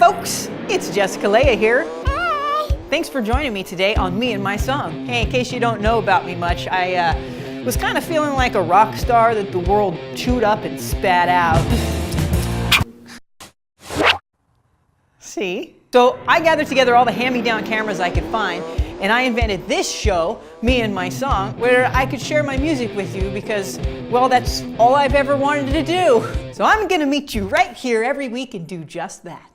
folks, it's Jessica Leia here. Hi! Thanks for joining me today on Me and My Song. Hey, in case you don't know about me much, I was kind of feeling like a rock star that the world chewed up and spat out. See? So I gathered together all the hand-me-down cameras I could find, and I invented this show, Me and My Song, where I could share my music with you because, well, that's all I've ever wanted to do. So I'm gonna meet you right here every week and do just that.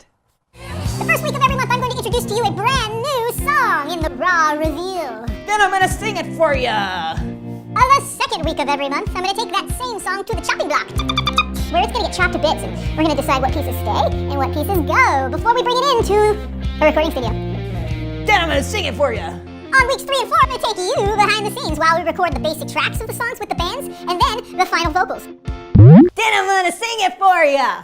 The first week of every month, I'm going to introduce to you a brand new song in the Bra Reveal. Then I'm gonna sing it for ya. The second week of every month, I'm going to take that same song to the chopping block, where it's going to get chopped to bits, and we're going to decide what pieces stay and what pieces go before we bring it into a recording studio. Then I'm gonna sing it for ya. On weeks 3 and 4, I'm going to take you behind the scenes while we record the basic tracks of the songs with the bands, and then the final vocals. Then I'm gonna sing it for ya.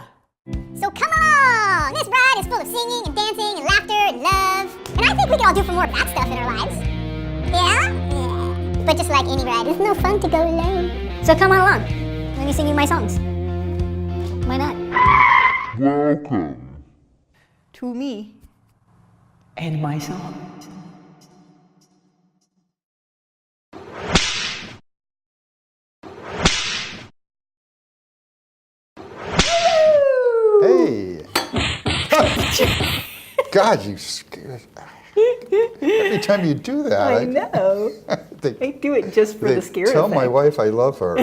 So come along! This ride is full of singing and dancing and laughter and love. And I think we can all do for more of that stuff in our lives. Yeah? Yeah. But just like any ride, it's no fun to go alone. So come on along. Let me sing you my songs. Why not? Welcome To me and my song. Hey! God, you scared. Every time you do that, I know. I do it just for the scare tell effect. my wife I love her.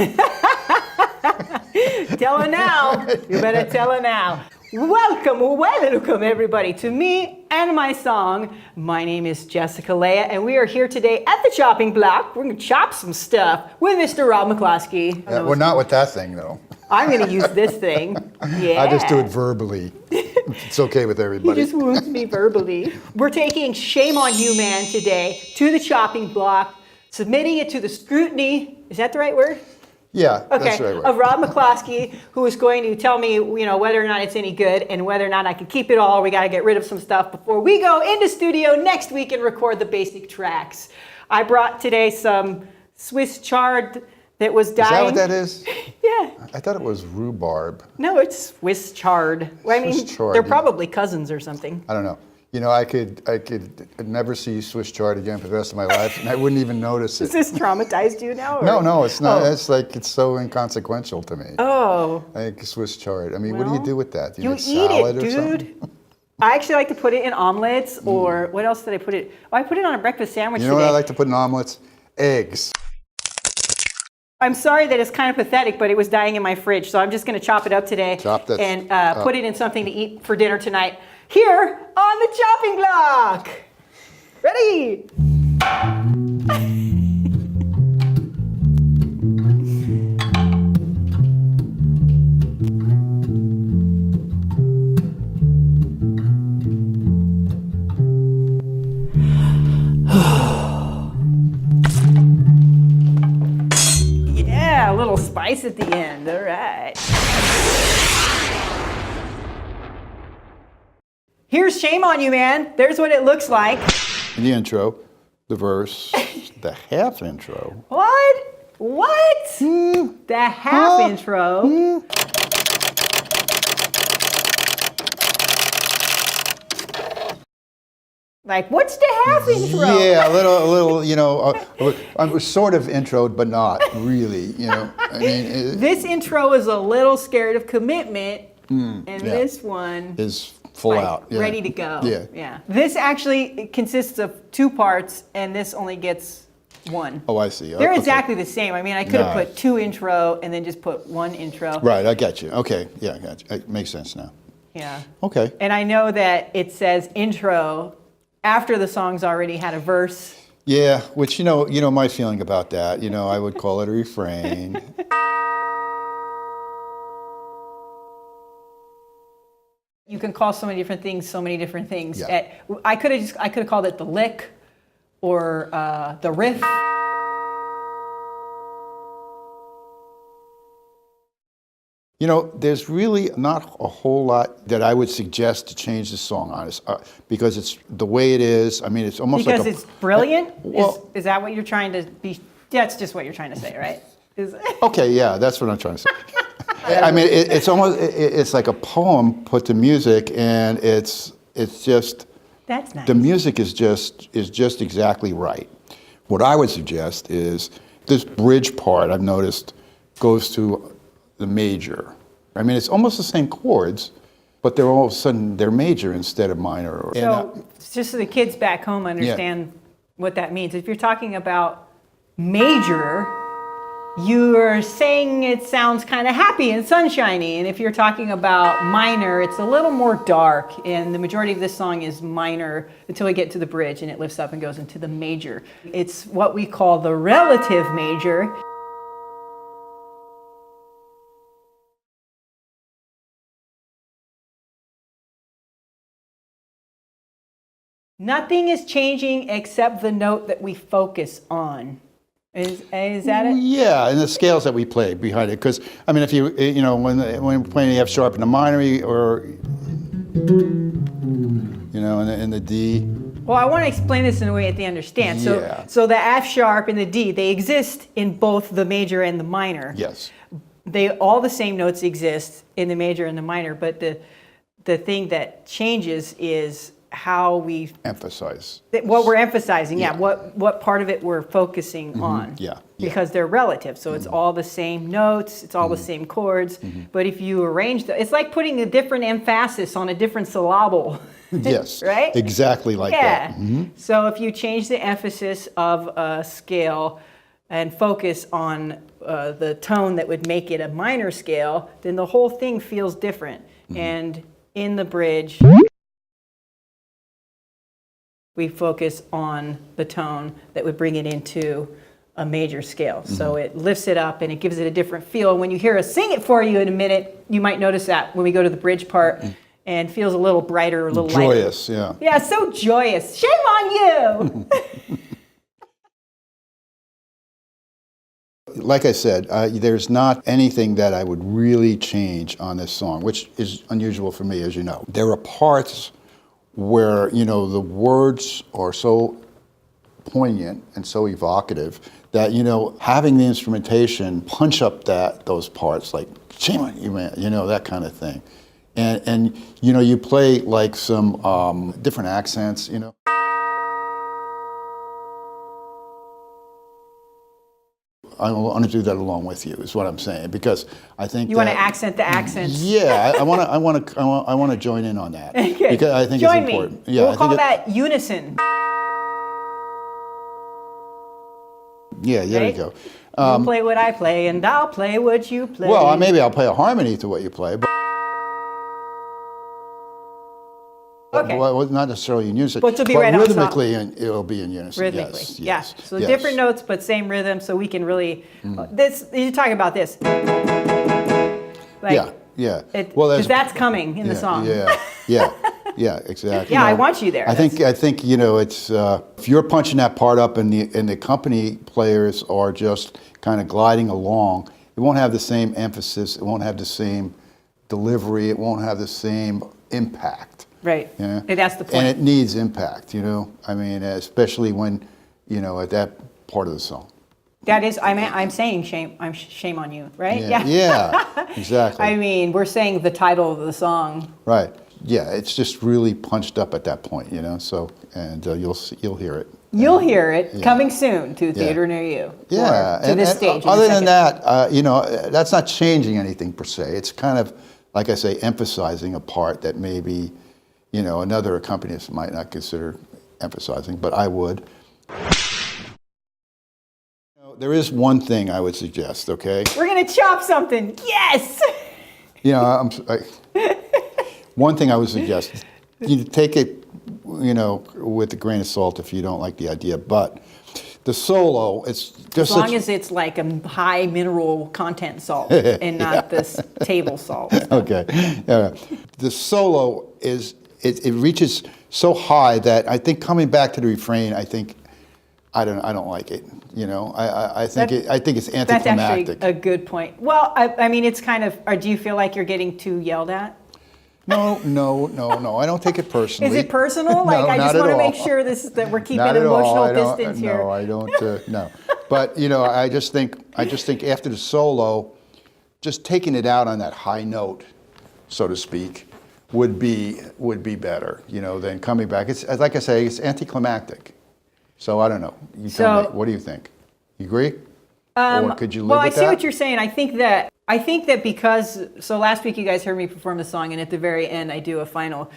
Tell her now. You better tell her now. Welcome everybody to Me and My Song. My name is Jessica Leia, and we are here today at the chopping block. We're gonna chop some stuff with Mr. Rob McCloskey. Yeah, well, not with that thing, though. I'm gonna use this thing. Yeah. I just do it verbally. It's okay with He everybody. just wounds me verbally. We're taking Shame on You Man today to the chopping block, submitting it to the scrutiny. Is that the right word? Yeah, Okay, that's right. of Rob McCloskey, who is going to tell me, whether or not it's any good and whether or not I can keep it all. We got to get rid of some stuff before we go into studio next week and record the basic tracks. I brought today some Swiss chard that was dying. Is that what that is? Yeah. I thought it was rhubarb. No, it's Swiss chard. Well, I mean, Swiss chard, they're yeah. probably cousins or something. I don't know. I could never see Swiss chard again for the rest of my life, and I wouldn't even notice Has it. this traumatized you now? Or? No, it's not. Oh. It's like it's so inconsequential to me. Oh. I think Swiss chard. I mean, what do Well, you do with that? Do You make eat salad it, or dude. something? I actually like to put it in omelets, or what else did I put it? Oh, I put it on a breakfast sandwich You know today. what I like to put in omelets? Eggs. I'm sorry that it's kind of pathetic, but it was dying in my fridge, so I'm just going to chop it up today and put it in something to eat for dinner tonight here on the chopping block. Ready? Yeah, a little spice at the end. All right. Here's Shame on You Man. There's what it looks like. In the intro, the verse, the half intro. What? What? The half intro. Like, what's the half intro? Yeah, a little, I was sort of introed, but not really, I mean, This intro is a little scared of commitment, and this one is full out. Yeah. ready to go. Yeah. This actually consists of 2 parts, and this only gets 1. Oh, I see. They're Okay. exactly the same. I mean, I could have No. put 2 intro and then just put 1 intro. Right, I got you. Okay, yeah, I got you. It makes sense now. Yeah. Okay. And I know that it says intro after the song's already had a verse. Yeah, which, you know my feeling about that. I would call it a refrain. You can call so many different things. Yeah. I could have called it the lick or the riff. There's really not a whole lot that I would suggest to change the song on, because it's the way it is. I mean, it's almost Because like it's brilliant? Well, is that what you're trying to be? That's just what you're trying to say, right? okay, yeah, that's what I'm trying to say. I mean, it's almost, it's like a poem put to music, and it's just, That's nice. the music is just exactly right. What I would suggest is this bridge part, I've noticed, goes to the major. I mean, it's almost the same chords, but they're all of a sudden, they're major instead of minor. So just so the kids back home understand what that means. If you're talking about major, you're saying it sounds kind of happy and sunshiny. And if you're talking about minor, it's a little more dark. And the majority of this song is minor until we get to the bridge and it lifts up and goes into the major. It's what we call the relative major. Nothing is changing except the note that we focus on. Is that it? Yeah, and the scales that we play behind it. Because, I mean, if you know, when we're playing the F sharp and the minor, or, you know, in the D. Well, I want to explain this in a way that they understand. So the F sharp and the D, they exist in both the major and the minor. Yes. All the same notes exist in the major and the minor, but the thing that changes is how we emphasize what we're emphasizing. Yeah, what part of it we're focusing on. Yeah. Because they're relative, so it's all the same notes, it's all the same chords. But if you arrange it's like putting a different emphasis on a different syllable. Yes. Right? Exactly like that. So if you change the emphasis of a scale and focus on the tone that would make it a minor scale, then the whole thing feels different. And in the bridge, we focus on the tone that would bring it into a major scale. So it lifts it up and it gives it a different feel. When you hear us sing it for you in a minute, you might notice that when we go to the bridge part, and feels a little brighter, a little joyous, lighter. Yeah. Yeah, so joyous. Shame on you! Like I said, there's not anything that I would really change on this song, which is unusual for me, as you know. There are parts where, you know, the words are so poignant and so evocative that, you know, having the instrumentation punch up those parts, like, shame on you, man, you know, that kind of thing. And you know, you play like some different accents, you know. I want to do that along with you, is what I'm saying, because I think you want to accent the accents. Yeah, I want to join in on that. Okay. Because I think Join it's important. Me. Yeah, we'll call that unison. Yeah, there right? you go. You play what I play, and I'll play what you play. Well, maybe I'll play a harmony to what you play, but okay. Well, not necessarily in unison. But it'll be right on top. Rhythmically, it'll be in unison. Rhythmically, yes, yeah. yes, So yes. different notes, but same rhythm, so we can really. This you're talking about this. Like, yeah. Because that's coming in the song. Yeah, exactly. Yeah, I want you there. I think you know, it's if you're punching that part up and the company players are just kind of gliding along, it won't have the same emphasis, it won't have the same delivery, it won't have the same impact. Right. Yeah. And that's the point. And it needs impact, you know. I mean, especially when, you know, at that part of the song. That is, I'm saying shame on you, right? Yeah, exactly. I mean, we're saying the title of the song. Right. Yeah, it's just really punched up at that point, you know. So, and you'll hear it. You'll hear it coming soon to a theater near you. Yeah, or to this stage. Other than that, you know, that's not changing anything per se. It's kind of, like I say, emphasizing a part that maybe, you know, another accompanist might not consider emphasizing, but I would. You know, there is one thing I would suggest, okay? We're gonna chop something. Yes. You know, one thing I would suggest, you take it, you know, with a grain of salt if you don't like the idea, but the solo, it's just as long as it's like a high mineral content salt and not this table salt. Okay. The solo is, it reaches so high that I think coming back to the refrain, I don't like it. You know, I think it's anticlimactic. That's actually a good point. Well, I mean, it's kind of. Or do you feel like you're getting too yelled at? No. I don't take it personally. Is it personal? Like, No, I just not want at to make all. sure that we're keeping Not at emotional all. distance here. No, I don't. No. But you know, I just think after the solo, just taking it out on that high note, so to speak, would be better, you know, than coming back. It's like I say, it's anticlimactic. So I don't know. You tell me. What do you think? You agree? Or could you live with that? Well, I see what you're saying. I think that because last week you guys heard me perform the song, and at the very end I do a final.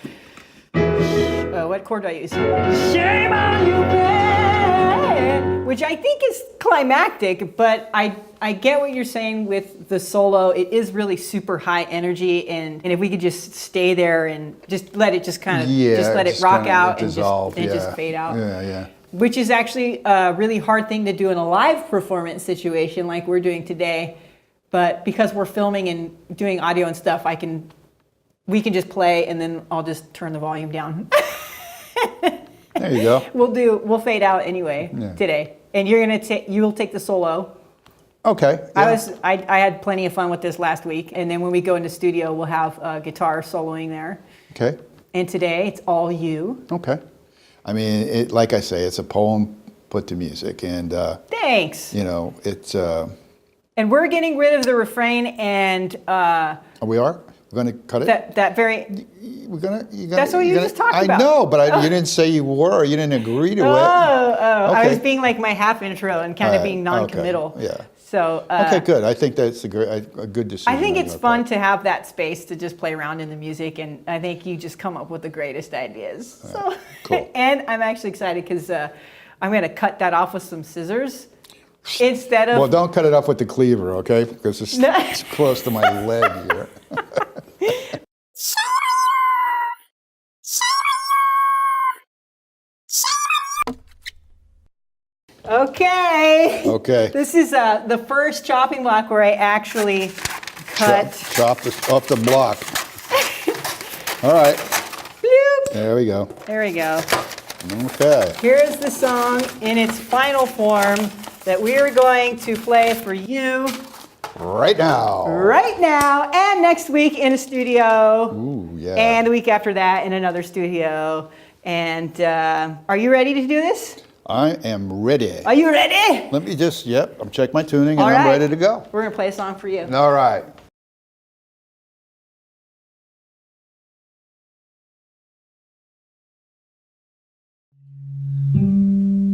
What chord do I use? Shame on you, man! Which I think is climactic, but I get what you're saying with the solo. It is really super high energy, and if we could just stay there and just let it just kind of just let it rock out and just fade out. Yeah. Which is actually a really hard thing to do in a live performance situation like we're doing today. But because we're filming and doing audio and stuff, we can just play, and then I'll just turn the volume down. There you go. We'll fade out anyway today, and you'll take the solo. Okay. Yeah. I had plenty of fun with this last week, and then when we go into studio, we'll have guitar soloing there. Okay. And today it's all you. Okay. I mean, like I say, it's a poem put to music, and thanks. You know, it's. And we're getting rid of the refrain, and we are. We're going to cut it. That very. We're gonna. That's what you just talked about. I know, but you didn't say you were. You didn't agree to it. Oh. Okay. I was being like my half intro and kind of being non-committal. Okay. Yeah. So. Okay, good. I think that's a good decision. I think it's fun to have that space to just play around in the music, and I think you just come up with the greatest ideas. So. Cool. And I'm actually excited because I'm going to cut that off with some scissors. Instead of. Well, don't cut it off with the cleaver, okay? Because it's close to my leg here. Okay. This is the first chopping block where I actually cut. Chop this off the block. All right. Bloop. There we go. Okay. Here's the song in its final form that we are going to play for you right now, and next week in a studio. Ooh, yeah. And the week after that in another studio. And are you ready to do this? I am ready. Are you ready? Let me just, I'm checking my tuning, and I'm ready to go. We're going to play a song for you. All right.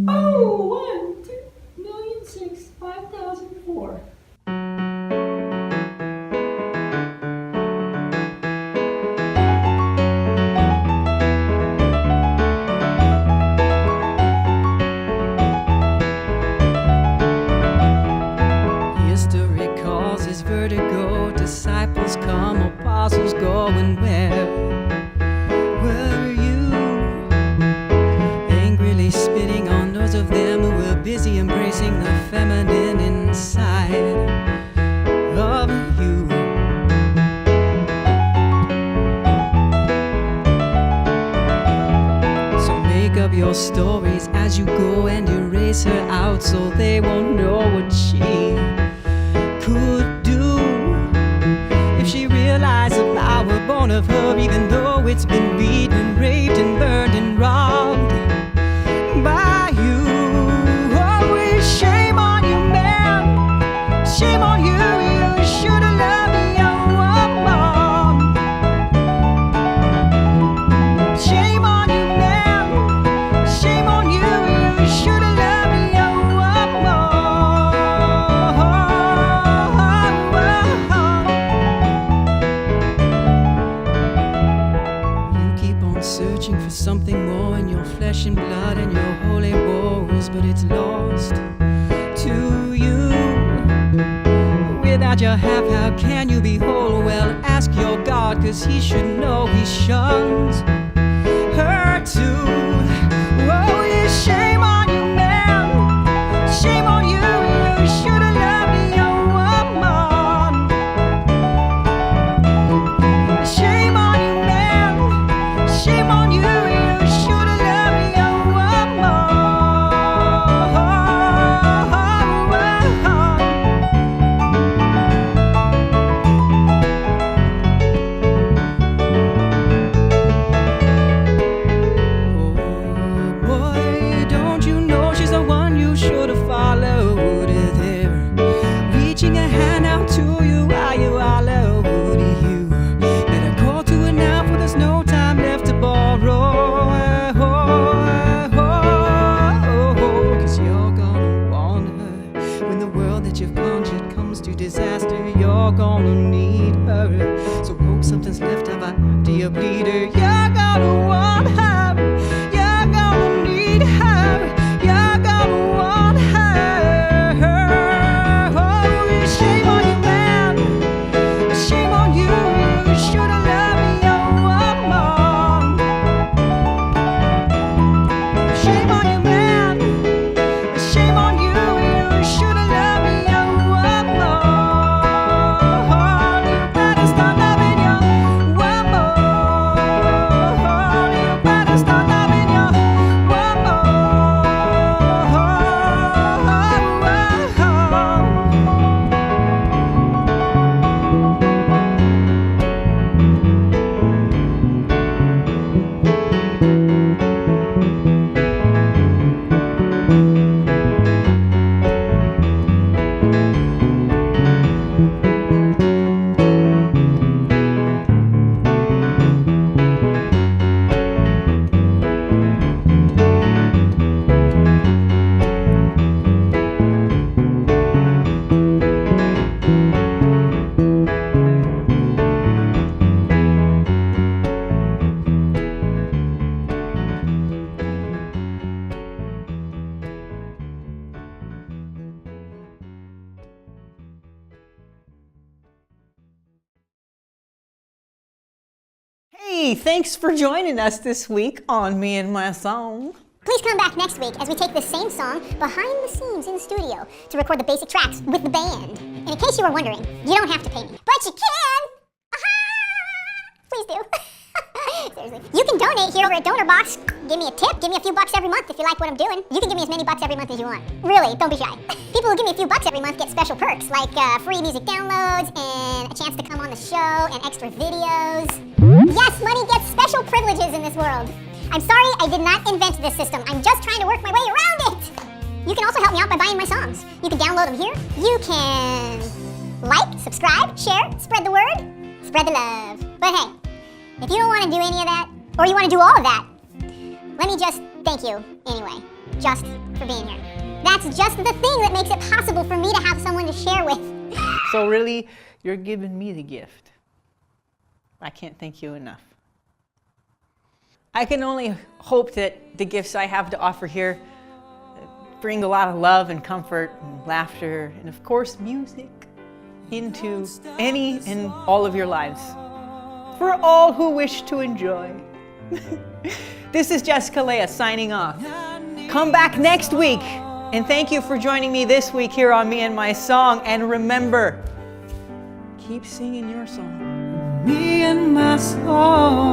Oh, 1, 2 million 6 5,004. History causes vertigo, disciples come, apostles go, and where were you? Angrily spitting on those of them who were busy embracing the feminine inside of you. So make up your stories as you go and erase her out so they won't know what she could do. If she realized the power born of her, even though it's been beaten and raped and burned and robbed by you. Always shame on you, man. Shame on you. You should have loved me, woman. Shame on you, man. Shame on you. You should have loved me, woman. You keep on searching for something more in your flesh and blood and your holy woes, but it's lost to you. Without your half, how can you be whole? Well, ask your God, 'cause he should know he shuns her too. Oh, yeah, shame on you, man. Shame on you. You should have loved me, woman. Shame on you, man. Shame on you. You should have loved me, woman. gonna want her, you're gonna need her, you're gonna want her. Oh, shame on you, man, shame on you, you should've loved me a woman. Shame on you, man, shame on you, you should've loved me a woman. You better start loving your woman. You better start loving your woman. Hey, thanks for joining us this week on Me and My Song. Please come back next week as we take the same song behind the scenes in the studio to record the basic tracks with the band. And in case you were wondering, you don't have to pay me, but you can! Please do. Seriously. You can donate here over at Donor Box. Give me a tip. Give me a few bucks every month if you like what I'm doing. You can give me as many bucks every month as you want. Really, don't be shy. People who give me a few bucks every month get special perks, like free music downloads and a chance to come on the show and extra videos. Yes, money gets special privileges in this world. I'm sorry I did not invent this system. I'm just trying to work my way around it. You can also help me out by buying my songs. You can download them here. You can like, subscribe, share, spread the word, spread the love. But hey, if you don't want to do any of that, or you want to do all of that, let me just thank you anyway, just for being here. That's just the thing that makes it possible for me to have someone to share with. So really, you're giving me the gift. I can't thank you enough. I can only hope that the gifts I have to offer here bring a lot of love and comfort and laughter and of course music into any and all of your lives. For all who wish to enjoy. This is Jessica Leah signing off. Come back next week and thank you for joining me this week here on Me and My Song. And remember, keep singing your song. Me and my song.